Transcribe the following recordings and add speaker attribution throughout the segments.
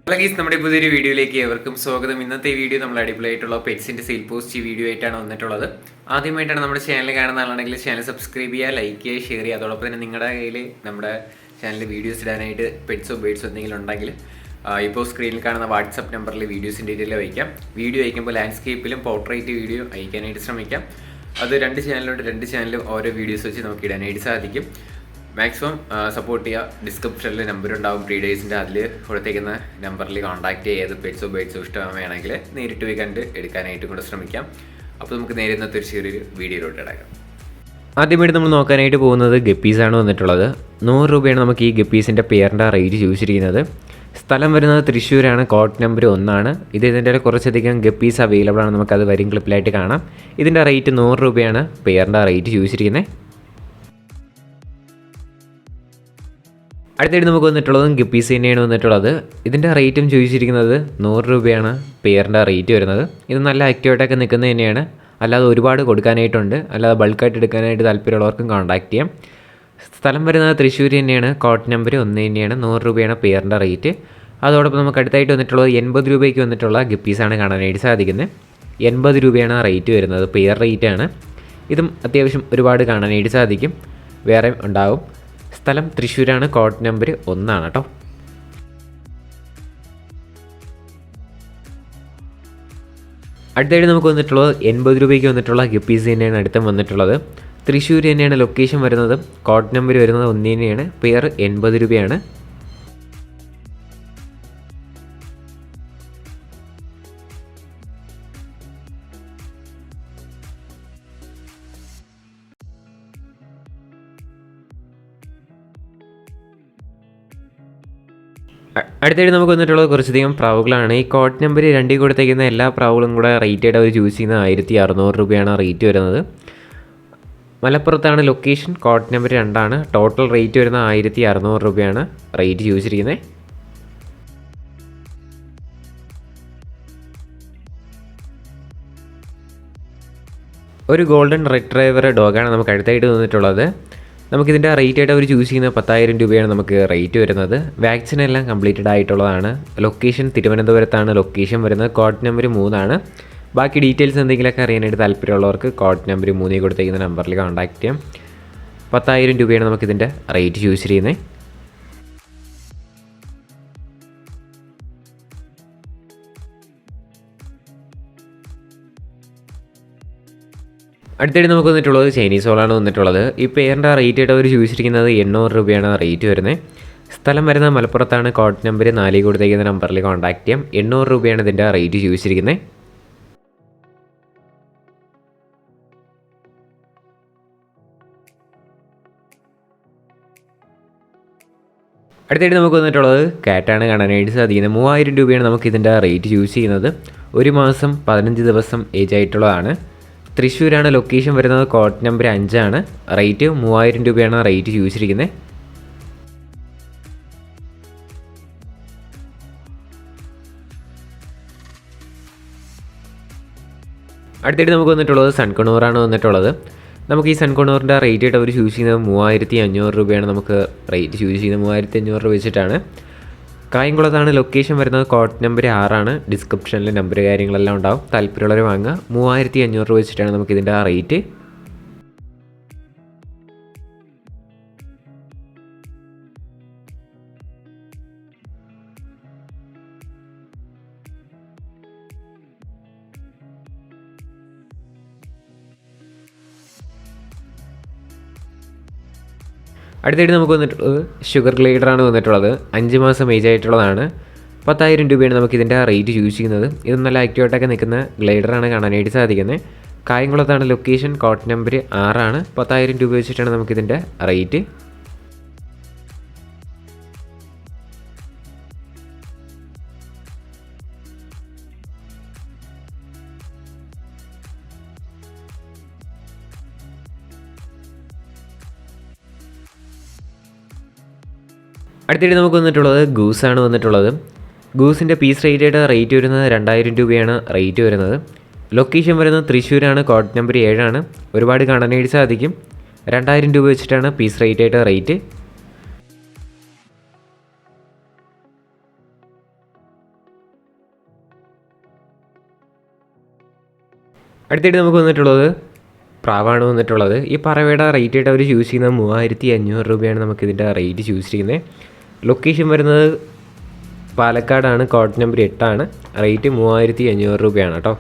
Speaker 1: Hello guys, നമ്മുടെ പുതിയൊരു വീഡിയോയിലേക്ക് ഏവർക്കും സ്വാഗതം. ഇന്നത്തെ വീഡിയോ നമ്മൾ അടിപൊളിയായിട്ടുള്ള പെറ്റ്സിന്റെ സെയിൽ പോസ്റ്റ് വീഡിയോ ആയിട്ടാണ് വന്നിട്ടുള്ളത്. ആദ്യമായിട്ടാണ് നമ്മുടെ ചാനൽ കാണുന്ന ആളാണെങ്കിൽ ചാനൽ സബ്സ്ക്രൈബ് ചെയ്യുക, ലൈക്ക് ചെയ്യുക, ഷെയർ ചെയ്യുക. അതോടൊപ്പം തന്നെ നിങ്ങളുടെ കയ്യിൽ നമ്മുടെ ചാനലിൽ വീഡിയോസ് ഇടാനായിട്ട് പെറ്റ്സോ ബേഡ്സോ എന്തെങ്കിലും ഉണ്ടെങ്കിൽ ഇപ്പോൾ സ്ക്രീനിൽ കാണുന്ന വാട്സപ്പ് നമ്പറിൽ വീഡിയോസിൻ്റെ ഡീറ്റെയിൽ വയ്ക്കാം. വീഡിയോ അയക്കുമ്പോൾ ലാൻഡ്സ്കേപ്പിലും പോർട്രേറ്റ് വീഡിയോ അയക്കാനായിട്ട് ശ്രമിക്കാം. അത് രണ്ട് ചാനലും ഓരോ വീഡിയോസ് വെച്ച് നമുക്ക് ഇടാനായിട്ട് സാധിക്കും. മാക്സിമം സപ്പോർട്ട് ചെയ്യുക. ഡിസ്ക്രിപ്ഷനിൽ നമ്പർ ഉണ്ടാവും ബ്രീഡേഴ്സിൻ്റെ, അതിൽ കൊടുത്തേക്കുന്ന നമ്പറിൽ കോൺടാക്ട് ചെയ്ത് പെറ്റ്സോ ബേഡ്സോ ഇഷ്ടമാണെങ്കിൽ നേരിട്ട് പോയി കണ്ട് എടുക്കാനായിട്ട് കൂടെ ശ്രമിക്കാം. അപ്പോൾ നമുക്ക് നേരെ ഇന്നത്തെ ഒരു ചെറിയൊരു വീഡിയോയിലോട്ട് ഇടാം. ആദ്യമായിട്ട് നമ്മൾ നോക്കാനായിട്ട് പോകുന്നത് ഗപ്പീസാണ് വന്നിട്ടുള്ളത്. 100 രൂപയാണ് നമുക്ക് ഈ ഗപ്പീസിൻ്റെ പെയറിൻ്റെ റേറ്റ് ചോദിച്ചിരിക്കുന്നത്. സ്ഥലം വരുന്നത് തൃശ്ശൂരാണ്. കോഡ് നമ്പർ 1 ഇതിൻ്റെ കുറച്ചധികം ഗപ്പീസ് അവൈലബിൾ ആണ്. നമുക്കത് വരും ക്ലിപ്പിലായിട്ട് കാണാം. ഇതിൻ്റെ റേറ്റ് 100 രൂപയാണ് പെയറിൻ്റെ റേറ്റ് ചോദിച്ചിരിക്കുന്നത്. അടുത്തായിട്ട് നമുക്ക് വന്നിട്ടുള്ളതും ഗപ്പീസ് തന്നെയാണ് വന്നിട്ടുള്ളത്. ഇതിൻ്റെ റേറ്റും ചോദിച്ചിരിക്കുന്നത് 100 രൂപയാണ് പെയറിൻ്റെ റേറ്റ് വരുന്നത്. ഇത് നല്ല ആക്റ്റീവായിട്ടൊക്കെ നിൽക്കുന്നത് തന്നെയാണ്. അല്ലാതെ ഒരുപാട് കൊടുക്കാനായിട്ടുണ്ട്. അല്ലാതെ ബൾക്കായിട്ട് എടുക്കാനായിട്ട് താല്പര്യമുള്ളവർക്കും കോൺടാക്ട് ചെയ്യാം. സ്ഥലം വരുന്നത് തൃശ്ശൂർ തന്നെയാണ്. കോഡ് നമ്പർ 1 തന്നെയാണ്. 100 രൂപയാണ് പെയറിൻ്റെ റേറ്റ്. അതോടൊപ്പം നമുക്ക് അടുത്തായിട്ട് വന്നിട്ടുള്ളത് 80 രൂപയ്ക്ക് വന്നിട്ടുള്ള ഗപ്പീസാണ് കാണാനായിട്ട് സാധിക്കുന്നത്. 80 രൂപയാണ് റേറ്റ് വരുന്നത്. പെയർ റേറ്റാണ്. ഇതും അത്യാവശ്യം ഒരുപാട് കാണാനായിട്ട് സാധിക്കും. വേറെ ഉണ്ടാവും. സ്ഥലം തൃശ്ശൂരാണ്. കോഡ് നമ്പർ 1 കേട്ടോ. അടുത്തായിട്ട് നമുക്ക് വന്നിട്ടുള്ളത് 80 രൂപയ്ക്ക് വന്നിട്ടുള്ള ഗപ്പീസ് തന്നെയാണ് അടുത്തും വന്നിട്ടുള്ളത്. തൃശ്ശൂർ തന്നെയാണ് ലൊക്കേഷൻ വരുന്നത്. കോഡ് നമ്പർ വരുന്നത് 1 തന്നെയാണ്. പെയർ 80 രൂപയാണ്. അടുത്തായിട്ട് നമുക്ക് വന്നിട്ടുള്ളത് കുറച്ചധികം പ്രാവുകളാണ്. ഈ കോഡ് നമ്പർ 2 കൊടുത്തേക്കുന്ന എല്ലാ പ്രാവുകളും കൂടെ റേറ്റ് ആയിട്ട് അവർ ചൂസ് ചെയ്യുന്നത് 1600 രൂപയാണ് റേറ്റ് വരുന്നത്. മലപ്പുറത്താണ് location. Code number 2. Total rate വരുന്നത് 1600 രൂപയാണ് റേറ്റ് ചോദിച്ചിരിക്കുന്നത്. ഒരു ഗോൾഡൻ റിട്രൈവർ ഡോഗാണ് നമുക്ക് അടുത്തായിട്ട് വന്നിട്ടുള്ളത്. നമുക്കിതിൻ്റെ റേറ്റ് ആയിട്ട് അവർ ചൂസ് ചെയ്യുന്നത് 10,000 രൂപയാണ് നമുക്ക് റേറ്റ് വരുന്നത്. വാക്സിൻ എല്ലാം കംപ്ലീറ്റഡ് ആയിട്ടുള്ളതാണ്. ലൊക്കേഷൻ തിരുവനന്തപുരത്താണ് ലൊക്കേഷൻ വരുന്നത്. Code number 3. ബാക്കി ഡീറ്റെയിൽസ് എന്തെങ്കിലുമൊക്കെ അറിയാനായിട്ട് താല്പര്യമുള്ളവർക്ക് കോഡ് നമ്പർ 3 കൊടുത്തേക്കുന്ന നമ്പറിൽ കോൺടാക്ട് ചെയ്യാം. 10,000 രൂപയാണ് നമുക്കിതിൻ്റെ റേറ്റ് ചൂസ് ചെയ്യുന്നത്. അടുത്തായിട്ട് നമുക്ക് വന്നിട്ടുള്ളത് ചൈനീസ് ഹോളാണ് വന്നിട്ടുള്ളത്. ഈ പെയറിൻ്റെ റേറ്റ് ആയിട്ട് അവർ ചോദിച്ചിരിക്കുന്നത് 800 രൂപയാണ് റേറ്റ് വരുന്നത്. സ്ഥലം വരുന്നത് മലപ്പുറത്താണ്. കോഡ് നമ്പർ 4 കൊടുത്തേക്കുന്ന നമ്പറിൽ കോൺടാക്ട് ചെയ്യാം. 800 രൂപയാണ് ഇതിൻ്റെ റേറ്റ് ചോദിച്ചിരിക്കുന്നത്. അടുത്തായിട്ട് നമുക്ക് വന്നിട്ടുള്ളത് കാറ്റാണ് കാണാനായിട്ട് സാധിക്കുന്നത്. 3000 രൂപയാണ് നമുക്കിതിൻ്റെ റേറ്റ് ചൂസ് ചെയ്യുന്നത്. 1 മാസം 15 ദിവസം ഏജ് ആയിട്ടുള്ളതാണ്. തൃശ്ശൂരാണ് ലൊക്കേഷൻ വരുന്നത്. Code number 5. റേറ്റ് 3000 രൂപയാണ് റേറ്റ് ചോദിച്ചിരിക്കുന്നത്. അടുത്തായിട്ട് നമുക്ക് വന്നിട്ടുള്ളത് സൺകണൂറാണ് വന്നിട്ടുള്ളത്. നമുക്ക് ഈ സൺകണൂറിൻ്റെ റേറ്റ് ആയിട്ട് അവർ ചൂസ് ചെയ്യുന്നത് 3500 രൂപയാണ് നമുക്ക് റേറ്റ് ചൂസ് ചെയ്യുന്നത്. 3500 രൂപ വെച്ചിട്ടാണ്. കായംകുളത്താണ് ലൊക്കേഷൻ വരുന്നത്. Code number 6. ഡിസ്ക്രിപ്ഷനിൽ നമ്പർ കാര്യങ്ങളെല്ലാം ഉണ്ടാവും. താല്പര്യമുള്ളവർ വാങ്ങുക. 3500 രൂപ വെച്ചിട്ടാണ് നമുക്കിതിൻ്റെ റേറ്റ്. അടുത്തായിട്ട് നമുക്ക് വന്നിട്ടുള്ളത് ഷുഗർ ഗ്ലൈഡറാണ് വന്നിട്ടുള്ളത്. 5 മാസം ഏജ് ആയിട്ടുള്ളതാണ്. 10,000 രൂപയാണ് നമുക്കിതിൻ്റെ റേറ്റ് ചൂസ് ചെയ്യുന്നത്. ഇത് നല്ല ആക്റ്റീവായിട്ടൊക്കെ നിൽക്കുന്ന ഗ്ലൈഡറാണ് കാണാനായിട്ട് സാധിക്കുന്നത്. കായംകുളത്താണ് ലൊക്കേഷൻ. Code number 6. 10,000 രൂപ വെച്ചിട്ടാണ് നമുക്കിതിൻ്റെ റേറ്റ്. അടുത്തിട്ട് നമുക്ക് വന്നിട്ടുള്ളത് ഗൂസാണ് വന്നിട്ടുള്ളത്. ഗൂസിൻ്റെ പീസ് റേറ്റ് വരുന്നത് 2000 രൂപയാണ് റേറ്റ് വരുന്നത്. ലൊക്കേഷൻ വരുന്നത് തൃശ്ശൂരാണ്. Code number 7. ഒരുപാട് കാണാനായിട്ട് സാധിക്കും. 2000 രൂപ വെച്ചിട്ടാണ് പീസ് റേറ്റ്. അടുത്തായിട്ട് നമുക്ക് വന്നിട്ടുള്ളത് പ്രാവാണ് വന്നിട്ടുള്ളത്. ഈ പറവയുടെ റേറ്റ് ആയിട്ട് അവർ ചൂസ് ചെയ്യുന്നത് 3500 രൂപയാണ് നമുക്കിതിൻ്റെ റേറ്റ് ചൂസ് ചെയ്യുന്നത്. ലൊക്കേഷൻ വരുന്നത് പാലക്കാടാണ്, കോഡ് നമ്പർ 8 റേറ്റ് 3500 രൂപയാണ് കേട്ടോ.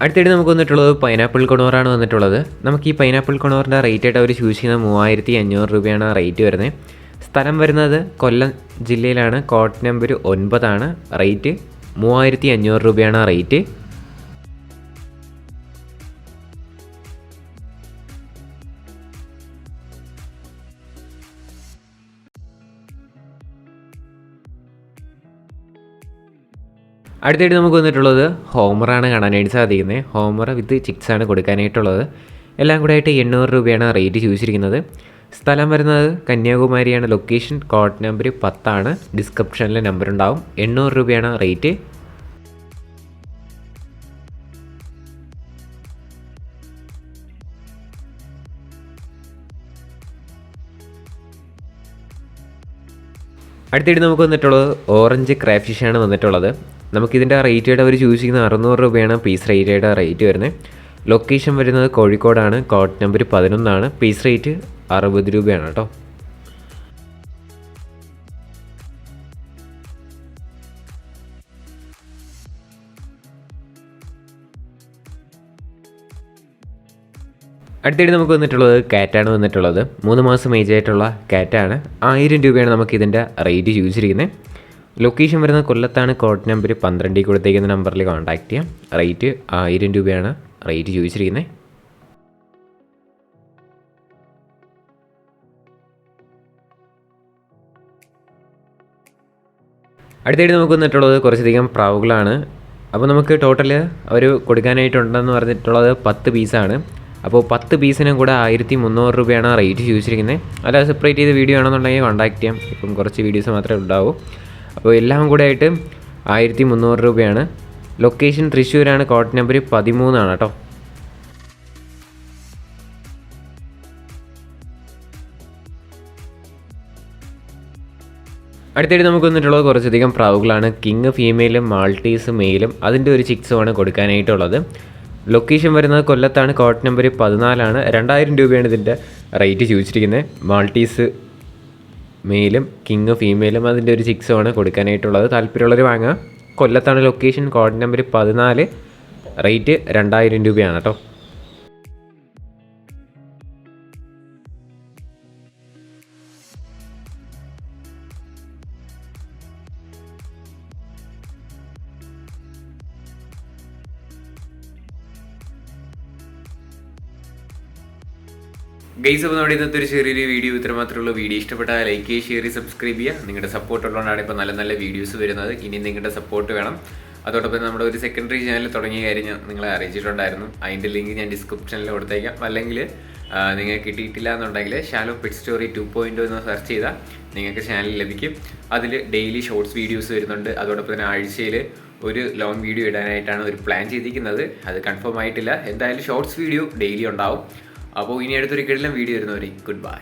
Speaker 1: അടുത്തായിട്ട് നമുക്ക് വന്നിട്ടുള്ളത് പൈനാപ്പിൾ കൊണോറാണ് വന്നിട്ടുള്ളത്. നമുക്ക് ഈ പൈനാപ്പിൾ കൊണോറിൻ്റെ റേറ്റ് ആയിട്ട് അവർ ചൂസ് ചെയ്യുന്നത് 3500 രൂപയാണ് റേറ്റ് വരുന്നത്. സ്ഥലം വരുന്നത് കൊല്ലം ജില്ലയിലാണ്, കോഡ് നമ്പർ 9 റേറ്റ് 3500 രൂപയാണ് റേറ്റ്. അടുത്തായിട്ട് നമുക്ക് വന്നിട്ടുള്ളത് ഹോമറാണ് കാണാനായിട്ട് സാധിക്കുന്നത്. ഹോമർ വിത്ത് ചിക്സാണ് കൊടുക്കാനായിട്ടുള്ളത്. എല്ലാം കൂടെ ആയിട്ട് 800 രൂപയാണ് റേറ്റ് ചോദിച്ചിരിക്കുന്നത്. സ്ഥലം വരുന്നത് കന്യാകുമാരിയാണ്, ലൊക്കേഷൻ കോഡ് നമ്പർ 10 ഡിസ്ക്രിപ്ഷനിൽ നമ്പർ ഉണ്ടാവും. 800 രൂപയാണ് റേറ്റ്. അടുത്തായിട്ട് നമുക്ക് വന്നിട്ടുള്ളത് ഓറഞ്ച് ക്രാഫിഷാണ് വന്നിട്ടുള്ളത്. നമുക്കിതിൻ്റെ റേറ്റ് ആയിട്ട് അവർ ചൂസ് ചെയ്യുന്നത് 600 രൂപയാണ് പീസ് റേറ്റ് ആയിട്ട് റേറ്റ് വരുന്നത്. ലൊക്കേഷൻ വരുന്നത് കോഴിക്കോടാണ്, കോഡ് നമ്പർ 11 പീസ് റേറ്റ് 60 രൂപയാണ് കേട്ടോ. അടുത്തായിട്ട് നമുക്ക് വന്നിട്ടുള്ളത് കാറ്റാണ് വന്നിട്ടുള്ളത്. 3 മാസം ഏജ് ആയിട്ടുള്ള കാറ്റാണ്. 1000 രൂപയാണ് നമുക്കിതിൻ്റെ റേറ്റ് ചോദിച്ചിരിക്കുന്നത്. ലൊക്കേഷൻ വരുന്നത് കൊല്ലത്താണ്, കോഡ് നമ്പർ 12 കൊടുത്തേക്കുന്ന നമ്പറിൽ കോൺടാക്റ്റ് ചെയ്യാം. റേറ്റ് 1000 രൂപയാണ് റേറ്റ് ചോദിച്ചിരിക്കുന്നത്. അടുത്തായിട്ട് നമുക്ക് വന്നിട്ടുള്ളത് കുറച്ചധികം പ്രാവുകളാണ്. അപ്പോൾ നമുക്ക് ടോട്ടൽ അവർ കൊടുക്കാനായിട്ടുണ്ടെന്ന് പറഞ്ഞിട്ടുള്ളത് 10 പീസാണ്. അപ്പോൾ 10 പീസിനും കൂടെ 1300 രൂപയാണ് റേറ്റ് ചോദിച്ചിരിക്കുന്നത്. അല്ല, സെപ്പറേറ്റ് ചെയ്ത് വീഡിയോ ആണെന്നുണ്ടെങ്കിൽ കോൺടാക്റ്റ് ചെയ്യാം. ഇപ്പം കുറച്ച് വീഡിയോസ് മാത്രമേ ഉണ്ടാവൂ. അപ്പോൾ എല്ലാം കൂടെ ആയിട്ട് 1300 രൂപയാണ്. ലൊക്കേഷൻ തൃശ്ശൂരാണ്, കോഡ് നമ്പർ 13 കേട്ടോ. അടുത്തായിട്ട് നമുക്ക് വന്നിട്ടുള്ളത് കുറച്ചധികം പ്രാവുകളാണ്. കിങ് ഫീമെയിലും മാൾട്ടീസ് മെയിലും അതിൻ്റെ ഒരു ചിക്സുമാണ് കൊടുക്കാനായിട്ടുള്ളത്. ലൊക്കേഷൻ വരുന്നത് കൊല്ലത്താണ്, കോഡ് നമ്പർ 14 2000 രൂപയാണ് ഇതിൻ്റെ റേറ്റ് ചോദിച്ചിരിക്കുന്നത്. മാൾട്ടീസ് മെയിലും കിങ് ഫീമെയിലും അതിൻ്റെ ഒരു ചിക്സുമാണ് കൊടുക്കാനായിട്ടുള്ളത്. താല്പര്യമുള്ളവർ വാങ്ങുക. കൊല്ലത്താണ് ലൊക്കേഷൻ, കോഡ് നമ്പർ 14 റേറ്റ് 2000 രൂപയാണ് കേട്ടോ. ഗൈസ്, അപ്പോൾ നമ്മുടെ ഇന്നത്തെ ഒരു ചെറിയൊരു വീഡിയോ ഇത്ര മാത്രമുള്ള. വീഡിയോ ഇഷ്ടപ്പെട്ടാൽ ലൈക്ക് ചെയ്യുക, ഷെയർ ചെയ്യുക, സബ്സ്ക്രൈബ് ചെയ്യുക. നിങ്ങളുടെ സപ്പോർട്ട് ഉള്ളതുകൊണ്ടാണ് ഇപ്പോൾ നല്ല നല്ല വീഡിയോസ് വരുന്നത്. ഇനി നിങ്ങളുടെ സപ്പോർട്ട് വേണം. അതോടൊപ്പം നമ്മുടെ ഒരു സെക്കൻഡറി ചാനൽ തുടങ്ങിയ കാര്യം ഞാൻ നിങ്ങളെ അറിയിച്ചിട്ടുണ്ടായിരുന്നു. അതിൻ്റെ ലിങ്ക് ഞാൻ ഡിസ്ക്രിപ്ഷനിൽ കൊടുത്തേക്കാം. അല്ലെങ്കിൽ നിങ്ങൾക്ക് കിട്ടിയിട്ടില്ല എന്നുണ്ടെങ്കിൽ ഷാലോ പെറ്റ് സ്റ്റോറി 2.0 എന്ന് സെർച്ച് ചെയ്താൽ നിങ്ങൾക്ക് ചാനൽ ലഭിക്കും. അതിൽ ഡെയിലി ഷോർട്സ് വീഡിയോസ് വരുന്നുണ്ട്. അതോടൊപ്പം തന്നെ ആഴ്ചയിൽ ഒരു ലോങ് വീഡിയോ ഇടാനായിട്ടാണ് ഒരു പ്ലാൻ ചെയ്തിരിക്കുന്നത്. അത് കൺഫേം ആയിട്ടില്ല. എന്തായാലും ഷോർട്സ് വീഡിയോ ഡെയിലി ഉണ്ടാവും. അപ്പോൾ ഇനി അടുത്തൊരു കിടിലൻ വീഡിയോ വരുന്നവരെ ഗുഡ് ബൈ.